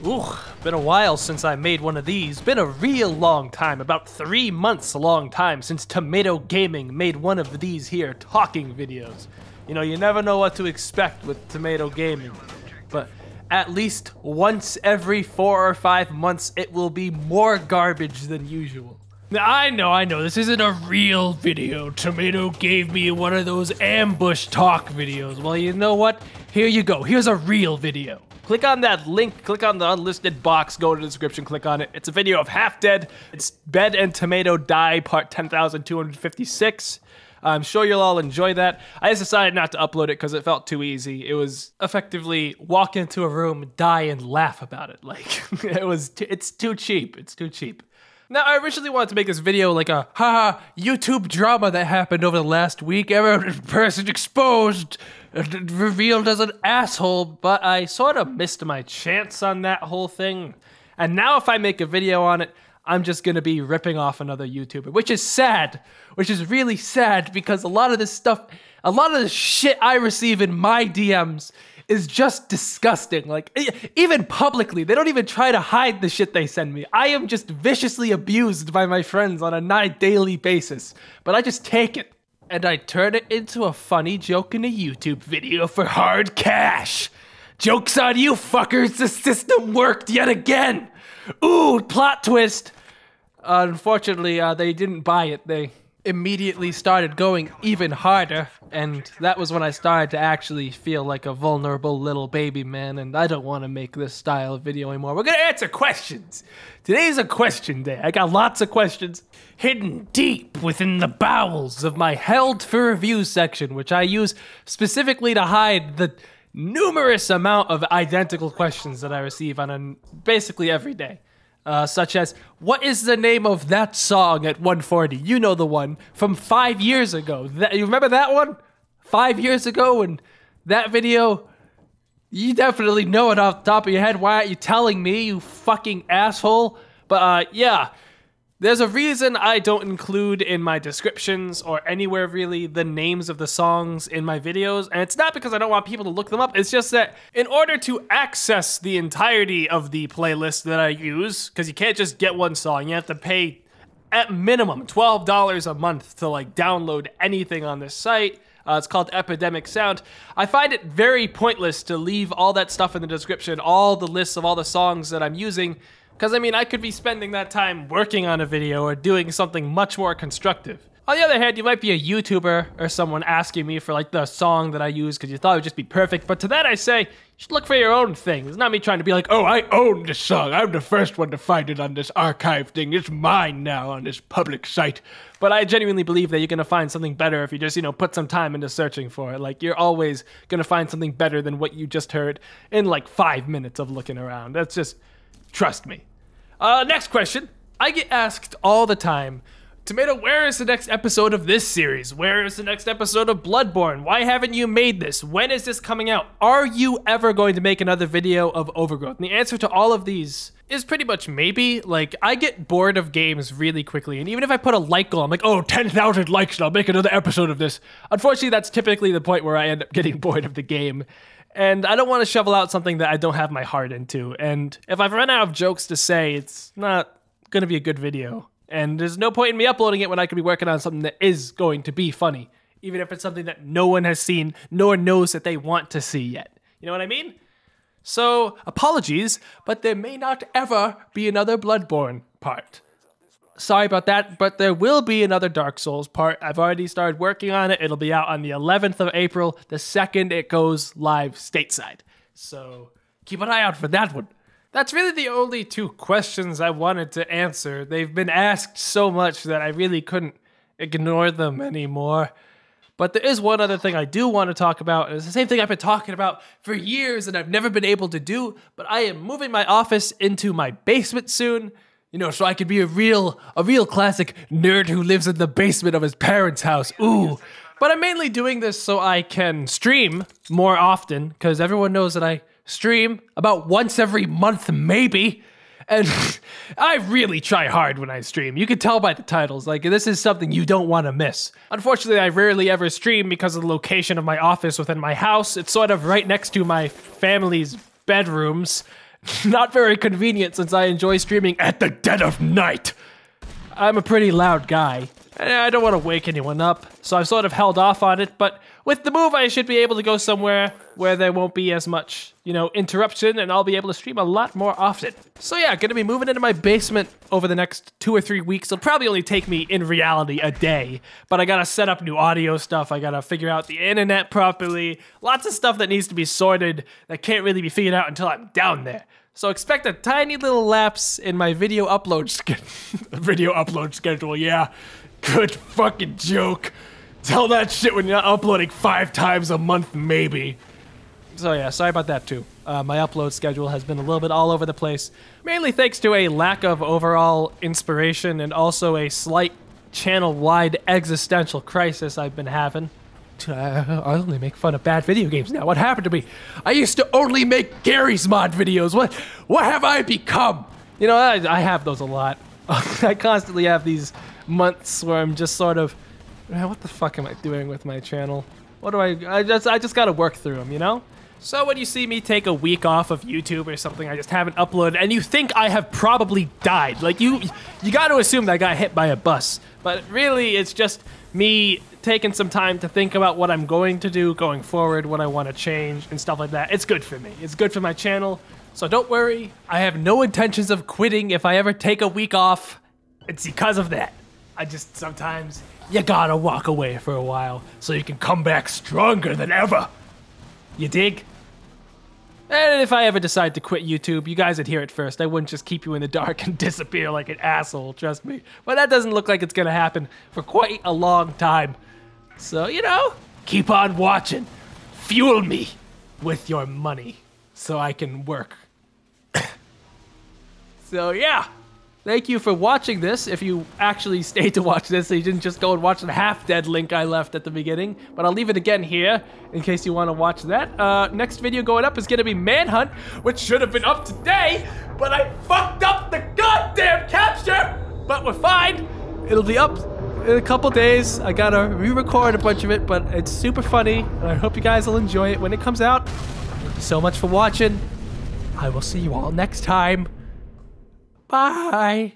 Ooh, been a while since I made one of these. Been a real long time, about 3 months a long time since Tomato Gaming made one of these here talking videos. You know, you never know what to expect with Tomato Gaming, but at least once every 4 or 5 months it will be more garbage than usual. Now, I know, this isn't a real video. Tomato gave me one of those ambush talk videos. Well, you know what? Here you go, here's a real video. Click on that link, click on the unlisted box, go to the description, click on it. It's a video of Half Dead. It's Bed and Tomato Die part 10,256. I'm sure you'll all enjoy that. I just decided not to upload it because it felt too easy. It was effectively walk into a room, die, and laugh about it. Like, it's too cheap, it's too cheap. Now, I originally wanted to make this video like a, haha, YouTube drama that happened over the last week. Every person exposed, revealed as an asshole, but I sort of missed my chance on that whole thing. And now if I make a video on it, I'm just gonna be ripping off another YouTuber, which is sad, which is really sad because a lot of this stuff, a lot of the shit I receive in my DMs is just disgusting. Like, even publicly, they don't even try to hide the shit they send me. I am just viciously abused by my friends on a daily basis, but I just take it and I turn it into a funny joke in a YouTube video for hard cash. Joke's on you fuckers, the system worked yet again. Ooh, plot twist. Unfortunately, they didn't buy it. They immediately started going even harder, and that was when I started to actually feel like a vulnerable little baby man, and I don't want to make this style of video anymore. We're gonna answer questions. Today's a question day. I got lots of questions hidden deep within the bowels of my held for review section, which I use specifically to hide the numerous amount of identical questions that I receive on basically every day. Such as, what is the name of that song at 140? You know the one from 5 years ago. You remember that one? 5 years ago, and that video, you definitely know it off the top of your head. Why aren't you telling me, you fucking asshole? But yeah, there's a reason I don't include in my descriptions or anywhere really the names of the songs in my videos, and it's not because I don't want people to look them up. It's just that in order to access the entirety of the playlist that I use, because you can't just get one song, you have to pay at minimum $12 a month to like download anything on this site. It's called Epidemic Sound. I find it very pointless to leave all that stuff in the description, all the lists of all the songs that I'm using, because, I mean, I could be spending that time working on a video or doing something much more constructive. On the other hand, you might be a YouTuber or someone asking me for, like, the song that I use because you thought it would just be perfect. But to that I say, you should look for your own thing. It's not me trying to be like, oh, I own this song. I'm the first one to find it on this archive thing. It's mine now on this public site. But I genuinely believe that you're going to find something better if you just, you know, put some time into searching for it. Like, you're always going to find something better than what you just heard in, like, 5 minutes of looking around. That's just, trust me. Next question. I get asked all the time, Tomato, where is the next episode of this series? Where is the next episode of Bloodborne? Why haven't you made this? When is this coming out? Are you ever going to make another video of Overgrowth? And the answer to all of these is pretty much maybe. Like, I get bored of games really quickly, and even if I put a like goal, I'm like, oh, 10,000 likes and I'll make another episode of this. Unfortunately, that's typically the point where I end up getting bored of the game. And I don't want to shovel out something that I don't have my heart into. And if I've run out of jokes to say, it's not going to be a good video. And there's no point in me uploading it when I could be working on something that is going to be funny. Even if it's something that no one has seen, no one knows that they want to see yet. You know what I mean? So, apologies, but there may not ever be another Bloodborne part. Sorry about that, but there will be another Dark Souls part. I've already started working on it. It'll be out on the 11th of April, the second it goes live stateside. So keep an eye out for that one. That's really the only 2 questions I wanted to answer. They've been asked so much that I really couldn't ignore them anymore. But there is one other thing I do want to talk about, and it's the same thing I've been talking about for years and I've never been able to do, but I am moving my office into my basement soon. You know, so I could be a real classic nerd who lives in the basement of his parents' house. Ooh. But I'm mainly doing this so I can stream more often, because everyone knows that I stream about once every month, maybe. And I really try hard when I stream. You can tell by the titles, like, this is something you don't want to miss. Unfortunately, I rarely ever stream because of the location of my office within my house. It's sort of right next to my family's bedrooms. Not very convenient since I enjoy streaming at the dead of night. I'm a pretty loud guy, and I don't want to wake anyone up, so I've sort of held off on it, but with the move I should be able to go somewhere where there won't be as much, interruption, and I'll be able to stream a lot more often. So yeah, gonna be moving into my basement over the next 2 or 3 weeks. It'll probably only take me, in reality, a day, but I gotta set up new audio stuff, I gotta figure out the internet properly, lots of stuff that needs to be sorted that can't really be figured out until I'm down there. So expect a tiny little lapse in my video upload schedule, yeah. Good fucking joke. Tell that shit when you're not uploading 5 times a month, maybe. So yeah, sorry about that too. My upload schedule has been a little bit all over the place, mainly thanks to a lack of overall inspiration and also a slight channel-wide existential crisis I've been having. I only make fun of bad video games now. What happened to me? I used to only make Gary's mod videos. What have I become? I have those a lot. I constantly have these months where I'm just sort of, man, what the fuck am I doing with my channel? What do I just gotta work through them, So when you see me take a week off of YouTube or something, I just haven't uploaded, and you think I have probably died. Like, you gotta assume that I got hit by a bus. But really, it's just me taking some time to think about what I'm going to do going forward, what I want to change, and stuff like that. It's good for me. It's good for my channel. So don't worry. I have no intentions of quitting if I ever take a week off. It's because of that. Sometimes you gotta walk away for a while so you can come back stronger than ever. You dig? And if I ever decide to quit YouTube, you guys would hear it first. I wouldn't just keep you in the dark and disappear like an asshole, trust me. But that doesn't look like it's gonna happen for quite a long time. So, keep on watching. Fuel me with your money so I can work. So yeah, thank you for watching this. If you actually stayed to watch this, so you didn't just go and watch the half-dead link I left at the beginning. But I'll leave it again here in case you want to watch that. Next video going up is going to be Manhunt, which should have been up today, but I fucked up the goddamn capture. But we're fine. It'll be up in a couple days. I gotta re-record a bunch of it, but it's super funny, and I hope you guys will enjoy it when it comes out. Thank you so much for watching. I will see you all next time. Bye.